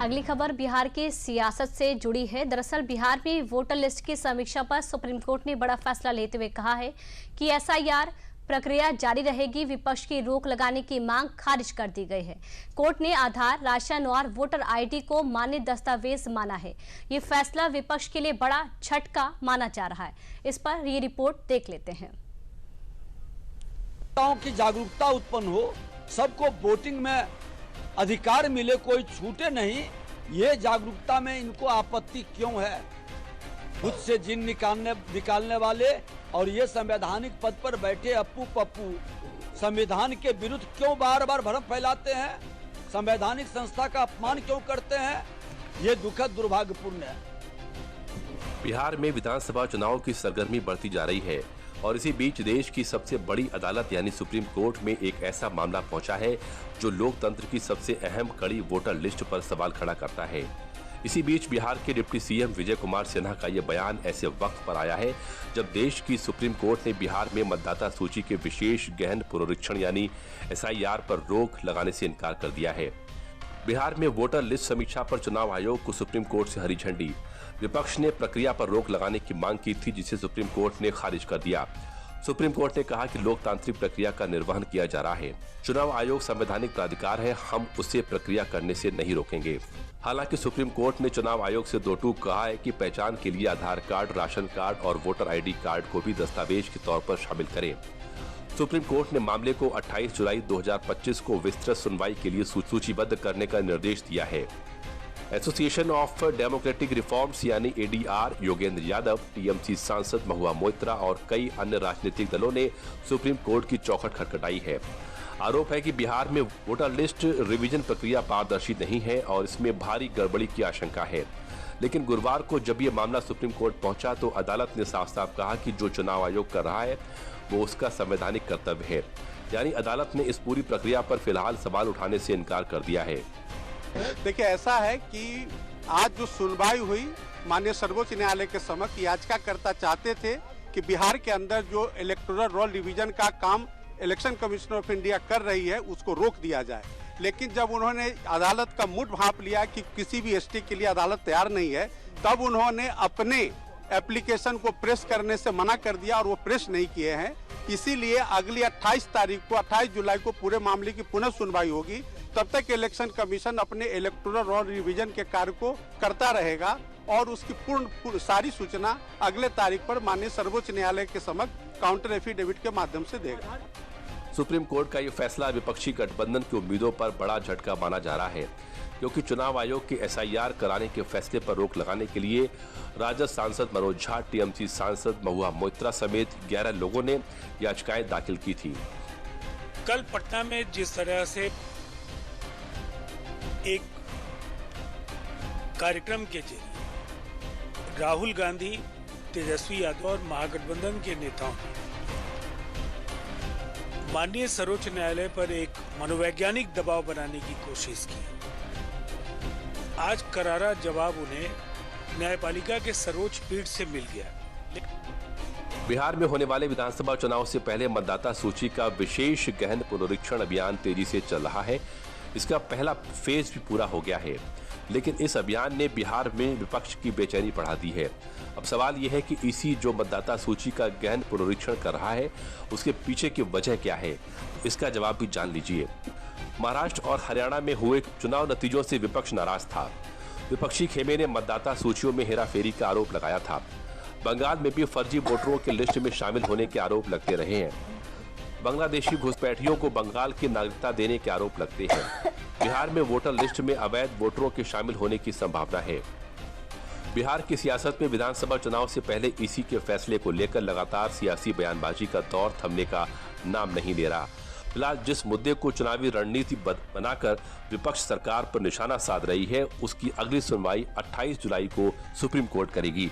अगली खबर बिहार की सियासत से जुड़ी है। दरअसल बिहार में वोटर लिस्ट की समीक्षा पर सुप्रीम कोर्ट ने बड़ा फैसला लेते हुए कहा है कि एसआईआर प्रक्रिया जारी रहेगी। विपक्ष की रोक लगाने की मांग खारिज कर दी गई है। कोर्ट ने आधार, राशन और वोटर आईडी को मान्य दस्तावेज माना है। ये फैसला विपक्ष के लिए बड़ा झटका माना जा रहा है। इस पर ये रिपोर्ट देख लेते हैं। की जागरूकता उत्पन्न हो, सबको वोटिंग में अधिकार मिले, कोई छूटे नहीं, ये जागरूकता में इनको आपत्ति क्यों है? खुद से जिन निकालने वाले और ये संवैधानिक पद पर बैठे अप्पू पप्पू संविधान के विरुद्ध क्यों बार बार भ्रम फैलाते हैं? संवैधानिक संस्था का अपमान क्यों करते हैं? ये दुखद दुर्भाग्यपूर्ण है। बिहार में विधानसभा चुनाव की सरगर्मी बढ़ती जा रही है और इसी बीच देश की सबसे बड़ी अदालत यानी सुप्रीम कोर्ट में एक ऐसा मामला पहुंचा है जो लोकतंत्र की सबसे अहम कड़ी वोटर लिस्ट पर सवाल खड़ा करता है। इसी बीच बिहार के डिप्टी सीएम विजय कुमार सिन्हा का यह बयान ऐसे वक्त पर आया है जब देश की सुप्रीम कोर्ट ने बिहार में मतदाता सूची के विशेष गहन पुनरीक्षण यानी एसआईआर पर रोक लगाने से इनकार कर दिया है। बिहार में वोटर लिस्ट समीक्षा पर चुनाव आयोग को सुप्रीम कोर्ट से हरी झंडी। विपक्ष ने प्रक्रिया पर रोक लगाने की मांग की थी जिसे सुप्रीम कोर्ट ने खारिज कर दिया। सुप्रीम कोर्ट ने कहा कि लोकतांत्रिक प्रक्रिया का निर्वहन किया जा रहा है। चुनाव आयोग संवैधानिक प्राधिकार है, हम उसे प्रक्रिया करने से नहीं रोकेंगे। हालांकि सुप्रीम कोर्ट ने चुनाव आयोग से दो टूक कहा है कि पहचान के लिए आधार कार्ड, राशन कार्ड और वोटर आईडी कार्ड को भी दस्तावेज के तौर पर शामिल करें। सुप्रीम कोर्ट ने मामले को 28 जुलाई 2025 को विस्तृत सुनवाई के लिए सूचीबद्ध करने का निर्देश दिया है। एसोसिएशन ऑफ डेमोक्रेटिक रिफॉर्म्स यानी एडीआर, योगेंद्र यादव, टीएमसी सांसद महुआ मोइत्रा और कई अन्य राजनीतिक दलों ने सुप्रीम कोर्ट की चौखट खटखटाई है। आरोप है कि बिहार में वोटर लिस्ट रिवीजन प्रक्रिया पारदर्शी नहीं है और इसमें भारी गड़बड़ी की आशंका है। लेकिन गुरुवार को जब ये मामला सुप्रीम कोर्ट पहुंचा तो अदालत ने साफ साफ कहा कि जो चुनाव आयोग कर रहा है वो उसका संवैधानिक कर्तव्य है। यानी अदालत ने इस पूरी प्रक्रिया पर फिलहाल सवाल उठाने से इनकार कर दिया है। देखिए, ऐसा है कि आज जो सुनवाई हुई माननीय सर्वोच्च न्यायालय के समक्ष, याचिकाकर्ता चाहते थे कि बिहार के अंदर जो इलेक्टोरल रोल डिवीजन का काम इलेक्शन कमीशन ऑफ इंडिया कर रही है उसको रोक दिया जाए। लेकिन जब उन्होंने अदालत का मुठ भांप लिया कि किसी भी एसटी के लिए अदालत तैयार नहीं है, तब उन्होंने अपने एप्लीकेशन को प्रेस करने से मना कर दिया और वो प्रेस नहीं किए हैं। इसीलिए अगली 28 जुलाई को पूरे मामले की पुनः सुनवाई होगी। तब तक इलेक्शन कमीशन अपने इलेक्टोरल रोल रिवीजन के कार्य को करता रहेगा और उसकी पूर्ण सारी सूचना अगले तारीख पर माननीय सर्वोच्च न्यायालय के समक्ष काउंटर एफिडेविट के माध्यम से देगा। सुप्रीम कोर्ट का ये फैसला विपक्षी गठबंधन की उम्मीदों पर बड़ा झटका माना जा रहा है क्योंकि चुनाव आयोग के एसआईआर कराने के फैसले पर रोक लगाने के लिए राजद सांसद मनोज झा, टीएमसी सांसद महुआ मोइत्रा समेत 11 लोगों ने याचिकाएं दाखिल की थी। कल पटना में जिस तरह से एक कार्यक्रम के जरिए राहुल गांधी, तेजस्वी यादव और महागठबंधन के नेताओं ने माननीय सर्वोच्च न्यायालय पर एक मनोवैज्ञानिक दबाव बनाने की कोशिश की, आज करारा जवाब उन्हें न्यायपालिका के सर्वोच्च पीठ से मिल गया। बिहार में होने वाले विधानसभा चुनाव से पहले मतदाता सूची का विशेष गहन पुनरीक्षण अभियान तेजी से चल रहा है। इसका पहला फेज भी पूरा हो गया है, लेकिन इस अभियान ने बिहार में विपक्ष की बेचैनी बढ़ा दी है। अब सवाल यह है कि ईसी जो मतदाता सूची का गहन पुनरीक्षण कर रहा है उसके पीछे की वजह क्या है, इसका जवाब भी जान लीजिए। महाराष्ट्र और हरियाणा में हुए चुनाव नतीजों से विपक्ष नाराज था। विपक्षी खेमे ने मतदाता सूचियों में हेराफेरी का आरोप लगाया था। बंगाल में भी फर्जी वोटरों के लिस्ट में शामिल होने के आरोप लगते रहे हैं। बांग्लादेशी घुसपैठियों को बंगाल की नागरिकता देने के आरोप लगते हैं। बिहार में वोटर लिस्ट में अवैध वोटरों के शामिल होने की संभावना है। बिहार की सियासत में विधानसभा चुनाव से पहले ईसी के फैसले को लेकर लगातार सियासी बयानबाजी का दौर थमने का नाम नहीं ले रहा। फिलहाल जिस मुद्दे को चुनावी रणनीति बनाकर विपक्ष सरकार पर निशाना साध रही है उसकी अगली सुनवाई 28 जुलाई को सुप्रीम कोर्ट करेगी।